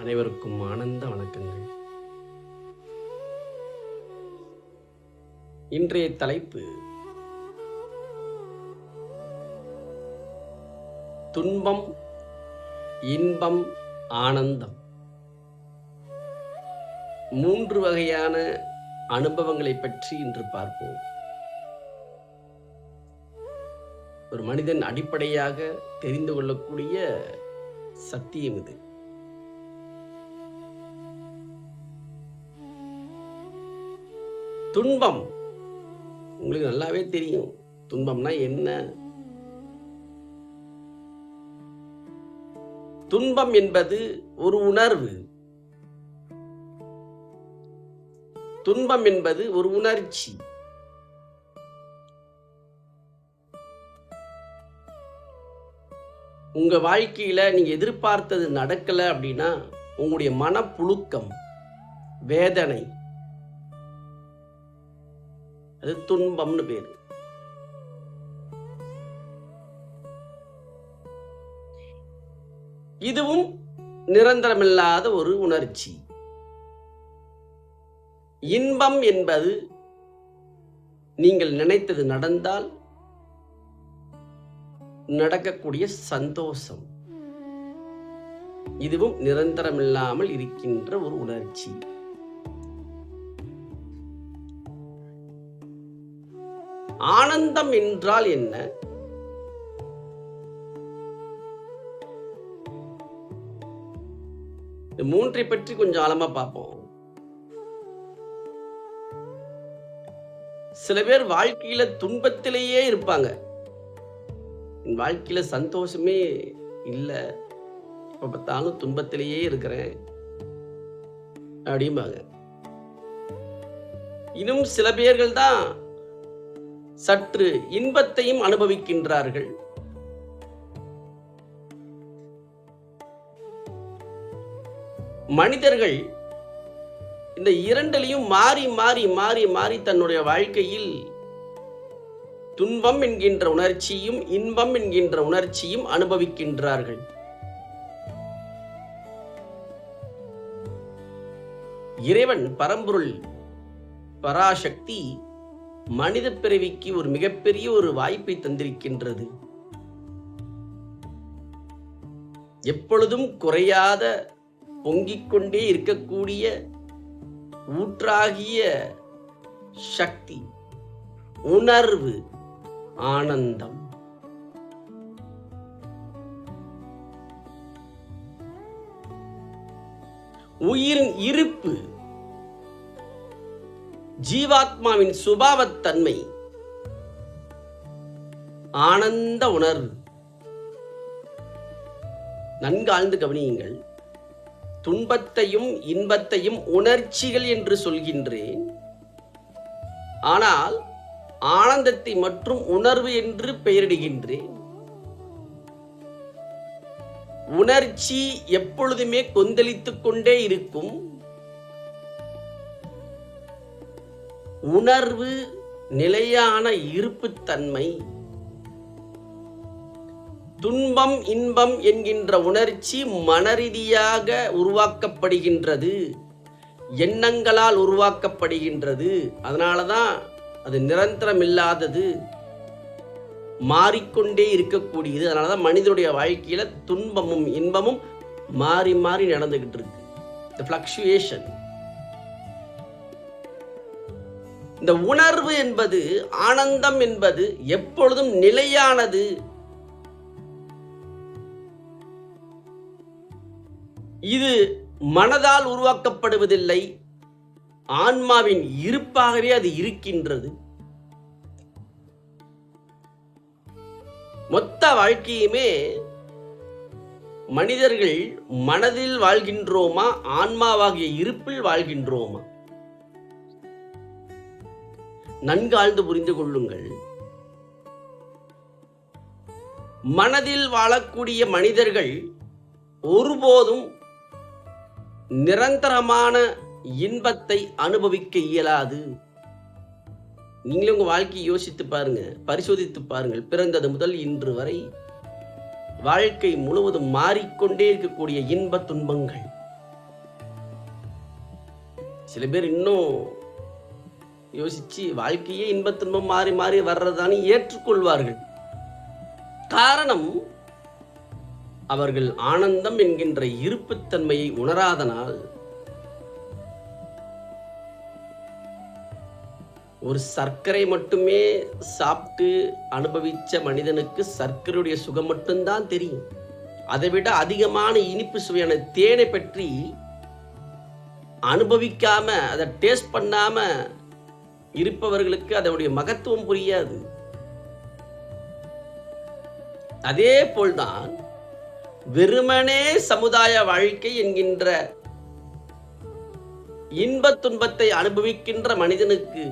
அனைவருக்கும் ஆனந்த வணக்கங்கள். இன்றைய தலைப்பு துன்பம், இன்பம், ஆனந்தம். 3 வகையான அனுபவங்களை பற்றி இன்று பார்ப்போம். ஒரு மனிதன் அடிப்படையாக தெரிந்து கொள்ளக்கூடிய சத்தியம் இது. துன்பம் உங்களுக்கு நல்லாவே தெரியும். துன்பம்னா என்ன? துன்பம் என்பது ஒரு உணர்வு. துன்பம் என்பது ஒரு உணர்ச்சி. உங்க வாழ்க்கையில நீங்க எதிர்பார்த்தது நடக்கல அப்படின்னா உங்களுடைய மனப்புழுக்கம், வேதனை, அது துன்பம்னு பேரு. இதுவும் நிரந்தரமில்லாத ஒரு உணர்ச்சி. இன்பம் என்பது நீங்கள் நினைத்தது நடந்தால் நடக்கக்கூடிய சந்தோஷம். இதுவும் நிரந்தரமில்லாமல் இருக்கின்ற ஒரு உணர்ச்சி. ஆனந்தம் என்றால் என்ன? இந்த 3 பற்றி கொஞ்சம் ஆழமா பார்ப்போம். சில பேர் வாழ்க்கையில துன்பத்திலேயே இருப்பாங்க. என் வாழ்க்கையில சந்தோஷமே இல்லை, எப்ப பார்த்தாலும் துன்பத்திலேயே இருக்கிறேன் அப்படிம்பாங்க. இன்னும் சில பேர்கள் தான் சற்று இன்பத்தையும் அனுபவிக்கின்றார்கள். மனிதர்கள் இந்த இரண்டிலையும் மாறி மாறி மாறி மாறி தன்னுடைய வாழ்க்கையில் துன்பம் என்கின்ற உணர்ச்சியும் இன்பம் என்கின்ற உணர்ச்சியும் அனுபவிக்கின்றார்கள். இறைவன் பரம்பொருள் பராசக்தி மனித பிறவிக்கு ஒரு மிகப்பெரிய ஒரு வாய்ப்பை தந்திருக்கின்றது. எப்பொழுதும் குறையாத பொங்கிக் கொண்டே இருக்கக்கூடிய ஊற்றாகிய சக்தி, உணர்வு, ஆனந்தம். உயிரின் இருப்பு, ஜீவாத்மாவின் சுபாவத்தன்மை, ஆனந்த உணர்வு. நன்கு ஆழ்ந்து கவனியுங்கள். துன்பத்தையும் இன்பத்தையும் உணர்ச்சிகள் என்று சொல்கின்றேன். ஆனால் ஆனந்தத்தை மற்றும் உணர்வு என்று பெயரிடுகின்றேன். உணர்ச்சி எப்பொழுதுமே கொந்தளித்துக் கொண்டே இருக்கும். உணர்வு நிலையான இருப்புத்தன்மை. துன்பம் இன்பம் என்கின்ற உணர்ச்சி மனரீதியாக உருவாக்கப்படுகின்றது, எண்ணங்களால் உருவாக்கப்படுகின்றது. அதனாலதான் அது நிரந்தரம் இல்லாதது, மாறிக்கொண்டே இருக்கக்கூடியது. அதனாலதான் மனிதனுடைய வாழ்க்கையில துன்பமும் இன்பமும் மாறி மாறி நடந்துகிட்டு இருக்கு. இந்த ஃப்ளக்சுவேஷன். இந்த உணர்வு என்பது, ஆனந்தம் என்பது எப்பொழுதும் நிலையானது. இது மனதால் உருவாக்கப்படுவதில்லை, ஆன்மாவின் இருப்பாகவே அது இருக்கின்றது. மொத்த வாழ்க்கையுமே மனிதர்கள் மனதில் வாழ்கின்றோமா, ஆன்மாவாகிய இருப்பில் வாழ்கின்றோமா? நன்கு ஆழ்ந்து புரிந்து கொள்ளுங்கள். மனதில் வாழக்கூடிய மனிதர்கள் ஒருபோதும் நிரந்தரமான இன்பத்தை அனுபவிக்க இயலாது. நீங்களும் உங்க வாழ்க்கையை யோசித்து பாருங்க, பரிசோதித்து பாருங்கள். பிறந்தது முதல் இன்று வரை வாழ்க்கை முழுவதும் மாறிக்கொண்டே இருக்கக்கூடிய இன்ப துன்பங்கள். சில பேர் இன்னும் யோசிச்சு வாழ்க்கையே இன்பத் துன்பம் மாறி மாறி வர்றதான்னு ஏற்றுக்கொள்வார்கள். காரணம், அவர்கள் ஆனந்தம் என்கின்ற இருப்புத்தன்மையை உணராதனால். ஒரு சர்க்கரை மட்டுமே சாப்பிட்டு அனுபவிச்ச மனிதனுக்கு சர்க்கரையுடைய சுகம் மட்டும்தான் தெரியும். அதை விட அதிகமான இனிப்பு சுவையான தேனை பற்றி அனுபவிக்காம, அதை டேஸ்ட் பண்ணாம இருப்பவர்களுக்கு அதனுடைய மகத்துவம் புரியாது. அதே போல்தான் வெறுமனே சமுதாய வாழ்க்கை என்கின்ற இன்பத் துன்பத்தை அனுபவிக்கின்ற மனிதனுக்கு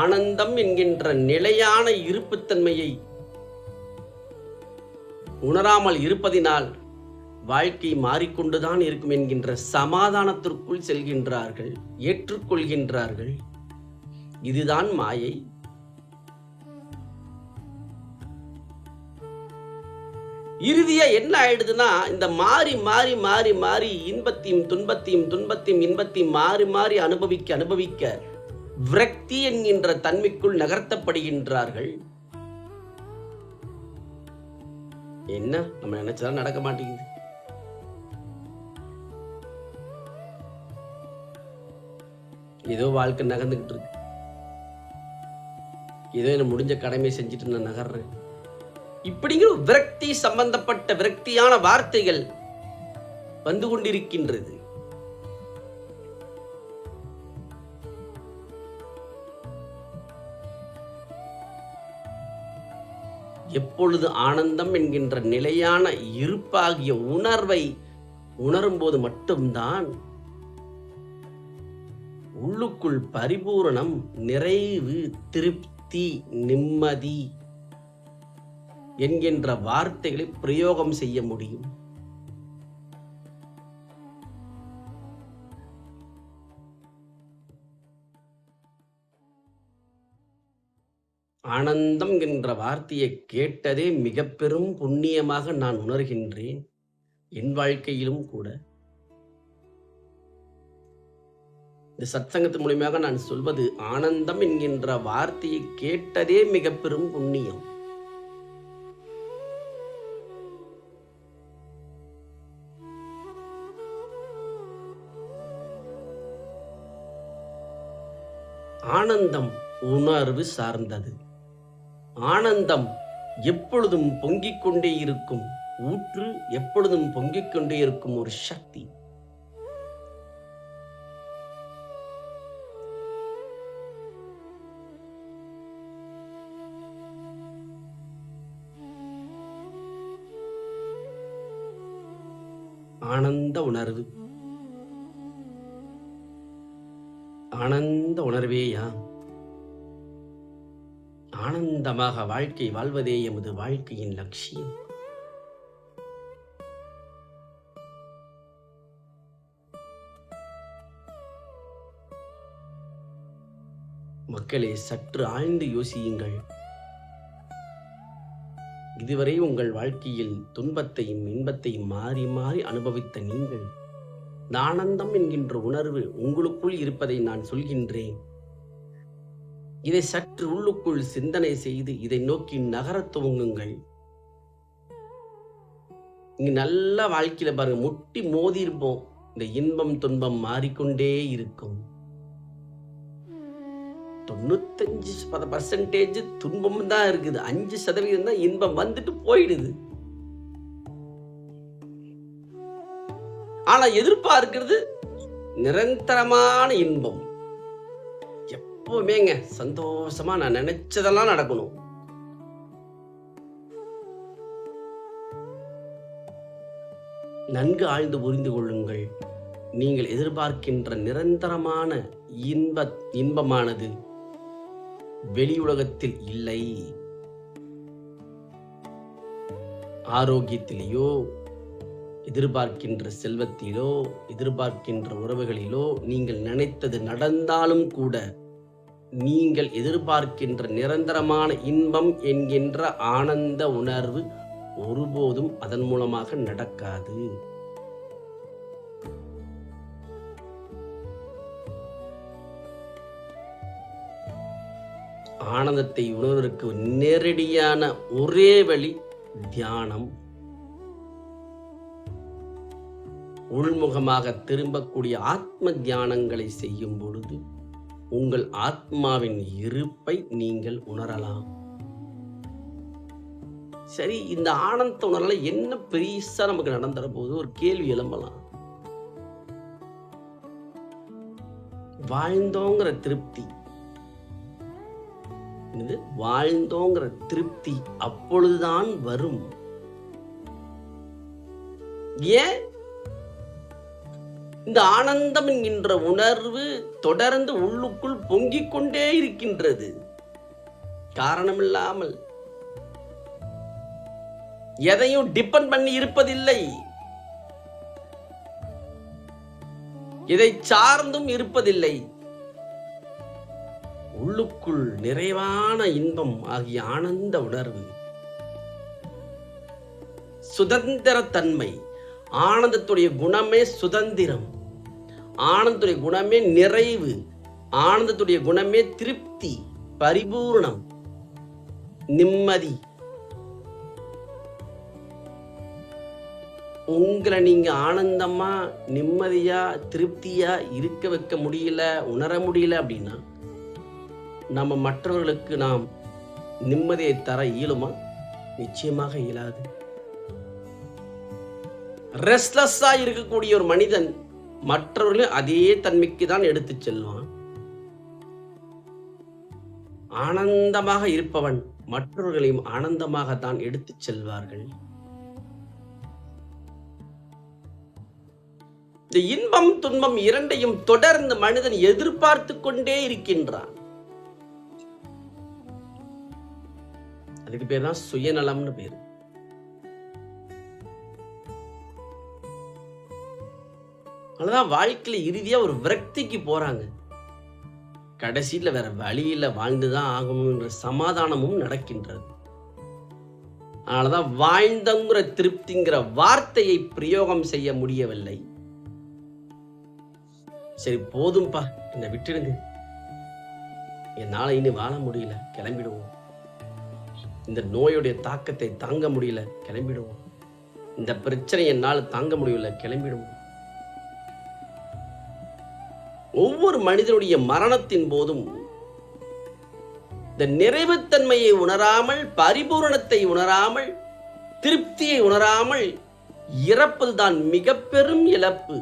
ஆனந்தம் என்கின்ற நிலையான இருப்புத்தன்மையை உணராமல் இருப்பதினால் வாழ்க்கை மாறிக்கொண்டுதான் இருக்கும் என்கின்ற சமாதானத்திற்குள் செல்கின்றார்கள், ஏற்றுக்கொள்கின்றார்கள். இதுதான் மாயை. இறுதியா என்ன ஆயிடுதுன்னா, இந்த மாறி மாறி மாறி மாறி இன்பத்தையும் துன்பத்தையும் துன்பத்தையும் இன்பத்தையும் மாறி மாறி அனுபவிக்க அனுபவிக்க விரக்தி என்கின்ற தன்மைக்குள் நகர்த்தப்படுகின்றார்கள். என்ன நம்ம நினைச்சதான் நடக்க மாட்டேங்குது. ஏதோ வாழ்க்கை நகர்ந்துகிட்டு இருக்கு, ஏதோ என்ன முடிஞ்ச கடமை செஞ்சுட்டு நான் நகர்றேன், இப்படிங்கிற விரக்தி சம்பந்தப்பட்ட விரக்தியான வார்த்தைகள் வந்து கொண்டிருக்கின்றது. எப்பொழுது ஆனந்தம் என்கின்ற நிலையான இருப்பாகிய உணர்வை உணரும் போது மட்டும்தான் உள்ளுக்குள் பரிபூரணம், நிறைவு, திருப்தி, நிம்மதி என்கின்ற வார்த்தைகளை பிரயோகம் செய்ய முடியும். ஆனந்தம் என்ற வார்த்தையை கேட்டதே மிக பெரும் புண்ணியமாக நான் உணர்கின்றேன். என் வாழ்க்கையிலும் கூட இந்த சத்சங்கத்தின் மூலமாக நான் சொல்வது, ஆனந்தம் என்கின்ற வார்த்தையை கேட்டதே மிக பெரும் புண்ணியம். ஆனந்தம் உணர்வு சார்ந்தது. ஆனந்தம் எப்பொழுதும் பொங்கிக் கொண்டே இருக்கும் ஊற்று, எப்பொழுதும் பொங்கிக் கொண்டே இருக்கும் ஒரு சக்தி. ஆனந்த உணர்வு, ஆனந்த உணர்வேயா. ஆனந்தமாக வாழ்க்கை வாழ்வதே எமது வாழ்க்கையின் லட்சியம். மக்களே, சற்று ஆழ்ந்து யோசியுங்கள். இதுவரை உங்கள் வாழ்க்கையில் துன்பத்தையும் இன்பத்தையும் மாறி மாறி அனுபவித்த நீங்கள், இந்த ஆனந்தம் என்கின்ற உணர்வு உங்களுக்குள் இருப்பதை நான் சொல்கின்றேன். இதை சற்று உள்ளுக்குள் சிந்தனை செய்து இதை நோக்கி நகரத் துவங்குங்கள். இங்க நல்ல வாழ்க்கையில பாருங்க, முட்டி மோதி இருப்போம். இந்த இன்பம் துன்பம் மாறிக்கொண்டே இருக்கும். 95% துன்பம் தான் இருக்குது, 5% தான் இன்பம் வந்துட்டு போயிடுது. ஆனா எதிர்பார்க்கிறது நிரந்தரமான இன்பம். எப்பவுமேங்க சந்தோஷமா நான் நினைச்சதெல்லாம் நடக்கணும். நன்கு ஆழ்ந்து புரிந்து கொள்ளுங்கள். நீங்கள் எதிர்பார்க்கின்ற நிரந்தரமான இன்பமானது வெளியுலகத்தில் இல்லை. ஆரோக்கியத்திலேயோ, எதிர்பார்க்கின்ற செல்வத்திலோ, எதிர்பார்க்கின்ற உறவுகளிலோ நீங்கள் நினைத்தது நடந்தாலும் கூட, நீங்கள் எதிர்பார்க்கின்ற நிரந்தரமான இன்பம் என்கின்ற ஆனந்த உணர்வு ஒருபோதும் அதன் மூலமாக நடக்காது. ஆனந்தத்தை உணர்வதற்கு நேரடியான ஒரே வழி தியானம். உள்முகமாக திரும்பக்கூடிய ஆத்ம தியானங்களை செய்யும் பொழுது உங்கள் ஆத்மாவின் இருப்பை நீங்கள் உணரலாம். சரி, இந்த ஆனந்த உணர்வுல என்ன பெரிசா நமக்கு நடந்துற போது ஒரு கேள்வி எழும்பலாம். வாழ்ந்தோங்கிற திருப்தி, வாழ்ந்தோங்கிற திருப்தி அப்பொழுதுதான் வரும். ஏன் இந்த ஆனந்தம் என்கின்ற உணர்வு தொடர்ந்து உள்ளுக்குள் பொங்கிக் கொண்டே இருக்கின்றது? காரணமில்லாமல், எதையும் டிபெண்ட் பண்ணி இருப்பதில்லை, எதை சார்ந்தும் இருப்பதில்லை. உள்ளுக்குள் நிறைவான இன்பம் ஆகிய ஆனந்த உணர்வு, சுதந்திர தன்மை. ஆனந்தத்துடைய குணமே சுதந்திரம், ஆனந்தத்துடைய குணமே நிறைவு, ஆனந்தத்துடைய குணமே திருப்தி, பரிபூர்ணம், நிம்மதி. உங்களை நீங்க ஆனந்தமா நிம்மதியா திருப்தியா இருக்க வைக்க முடியல, உணர முடியல அப்படின்னா நம்ம மற்றவர்களுக்கு நாம் நிம்மதியை தர இயலுமா? நிச்சயமாக இயலாது. ரெஸ்ட்லெஸ்ஸா இருக்கக்கூடிய ஒரு மனிதன் மற்றவர்களையும் அதே தன்மைக்கு தான் எடுத்து செல்வான். ஆனந்தமாக இருப்பவன் மற்றவர்களையும் ஆனந்தமாக தான் எடுத்து செல்வார்கள். இந்த இன்பம் துன்பம் இரண்டையும் தொடர்ந்து மனிதன் எதிர்பார்த்து கொண்டே இருக்கின்றான். அதுக்கு பேர் தான் சுயநலம்னு பேரு. அதனாலதான் வாழ்க்கையில இறுதியா ஒரு விரக்திக்கு போறாங்க. கடைசியில வேற வழியில வாழ்ந்துதான் ஆகணும்ன்ற சமாதானமும் நடக்கின்றது. அதனாலதான் வாழ்ந்தங்கிற திருப்திங்கிற வார்த்தையை பிரயோகம் செய்ய முடியவில்லை. சரி போதும்பா, என்னை விட்டுடுங்க, என்னால இனி வாழ முடியல, கிளம்பிடுவோம். இந்த நோயுடைய தாக்கத்தை தாங்க முடியல, கிளம்பிடுவோம். இந்த பிரச்சனை என்னால் தாங்க முடியல, கிளம்பிடுவோம். ஒவ்வொரு மனிதனுடைய மரணத்தின் போதும் இந்த நிறைவுத்தன்மையை உணராமல், பரிபூரணத்தை உணராமல், திருப்தியை உணராமல் இறப்பதுதான் மிக பெரும் இழப்பு.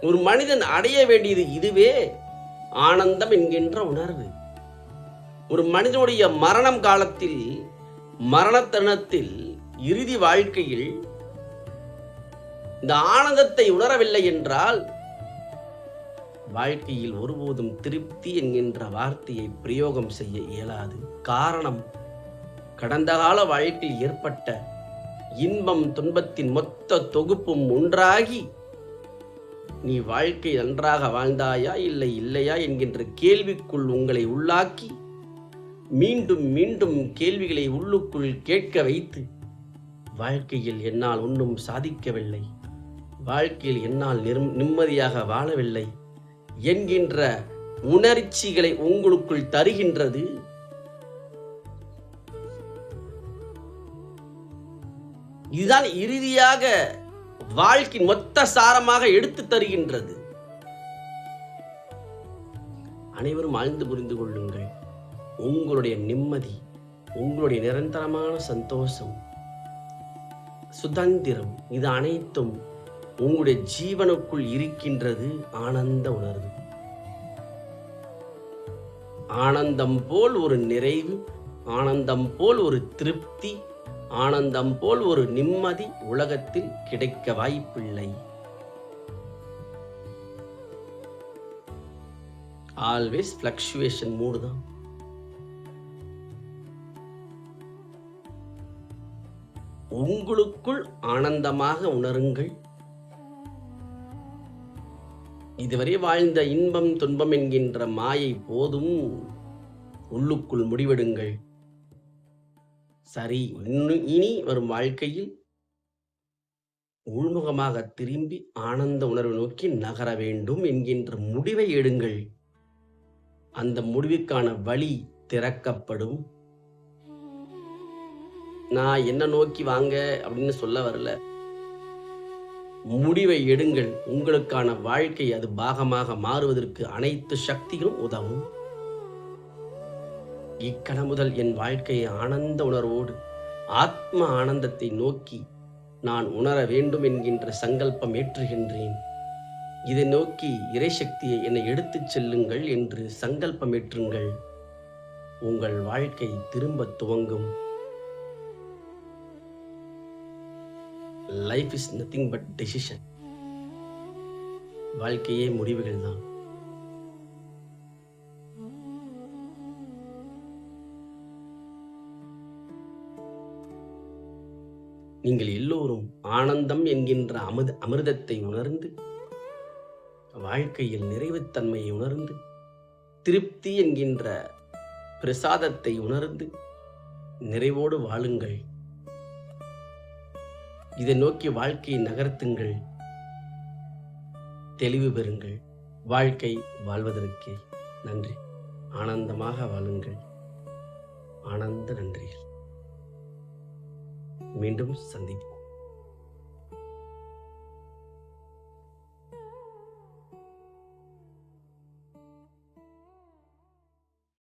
ஒரு மனிதன் அடைய வேண்டியது இதுவே, ஆனந்தம் என்கின்ற உணர்வு. ஒரு மனிதனுடைய மரணம் காலத்தில், மரண தருணத்தில், இறுதி வாழ்க்கையில் இந்த ஆனந்தத்தை உணரவில்லை என்றால் வாழ்க்கையில் ஒருபோதும் திருப்தி என்கின்ற வார்த்தையை பிரயோகம் செய்ய இயலாது. காரணம், கடந்த கால வாழ்க்கையில் ஏற்பட்ட இன்பம் துன்பத்தின் மொத்த தொகுப்பும் ஒன்றாகி நீ வாழ்க்கை நன்றாக வாழ்ந்தாயா இல்லையா என்கின்ற கேள்விக்குள் உங்களை உள்ளாக்கி மீண்டும் மீண்டும் கேள்விகளை உள்ளுக்குள் கேட்க வைத்து, வாழ்க்கையில் என்னால் ஒன்றும் சாதிக்கவில்லை, வாழ்க்கையில் என்னால் நிம்மதியாக வாழவில்லை என்கின்ற உணர்ச்சிகளை உங்களுக்குள் தருகின்றது. இதுதான் இறுதியாக வாழ்க்கை மொத்த சாரமாக எடுத்து தருகின்றது. அனைவரும் ஆழ்ந்து புரிந்து கொள்ளுங்கள். உங்களுடைய நிம்மதி, உங்களுடைய நிரந்தரமான சந்தோஷம், சுதந்திரம், இது அனைத்தும் உங்களுடைய ஜீவனுக்குள் இருக்கின்றது. ஆனந்த உணர்வு, ஆனந்தம் போல் ஒரு நிறைவு, ஆனந்தம் போல் ஒரு திருப்தி, ஆனந்தம் போல் ஒரு நிம்மதி உலகத்தில் கிடைக்க வாய்ப்பில்லை. ஆல்வேஸ் ஃப்ளக்சுவேஷன் மூடு தான். உங்களுக்குள் ஆனந்தமாக உணருங்கள். இதுவரை வாழ்ந்த இன்பம் துன்பம் என்கின்ற மாயை போதும். உள்ளுக்குள் முடிவெடுங்கள். சரி, இனி வரும் வாழ்க்கையில் உள்முகமாக திரும்பி ஆனந்த உணர்வு நோக்கி நகர வேண்டும் என்கின்ற முடிவை எடுங்கள். அந்த முடிவுக்கான வழி திறக்கப்படும். நான் என்ன நோக்கி வாங்க அப்படின்னு சொல்ல வரல. முடிவை எடுங்கள். உங்களுக்கான வாழ்க்கை அது பாகமாக மாறுவதற்கு அனைத்து சக்திகளும் உதவும். இக்கணம் முதல் என் வாழ்க்கையை ஆனந்த உணர்வோடு ஆத்ம ஆனந்தத்தை நோக்கி நான் உணர வேண்டும் என்கின்ற சங்கல்பம் ஏற்றுகின்றேன். இதை நோக்கி இறைசக்தியை என்னை எடுத்துச் செல்லுங்கள் என்று சங்கல்பம் ஏற்றுங்கள். உங்கள் வாழ்க்கை திரும்ப துவங்கும். Life is nothing but decision. வாழ்க்கையே முடிவுகள் தான். நீங்கள் எல்லோரும் ஆனந்தம் என்கின்ற அமிர்தத்தை உணர்ந்து, வாழ்க்கையில் நிறைவுத்தன்மையை உணர்ந்து, திருப்தி என்கின்ற பிரசாதத்தை உணர்ந்து நிறைவோடு வாழுங்கள். இதை நோக்கி வாழ்க்கையை நகர்த்துங்கள். தெளிவு பெறுங்கள். வாழ்க்கை வாழ்வதற்கே. நன்றி. ஆனந்தமாக வாழுங்கள். ஆனந்த நன்றிகள். மீண்டும் சந்திப்போம்.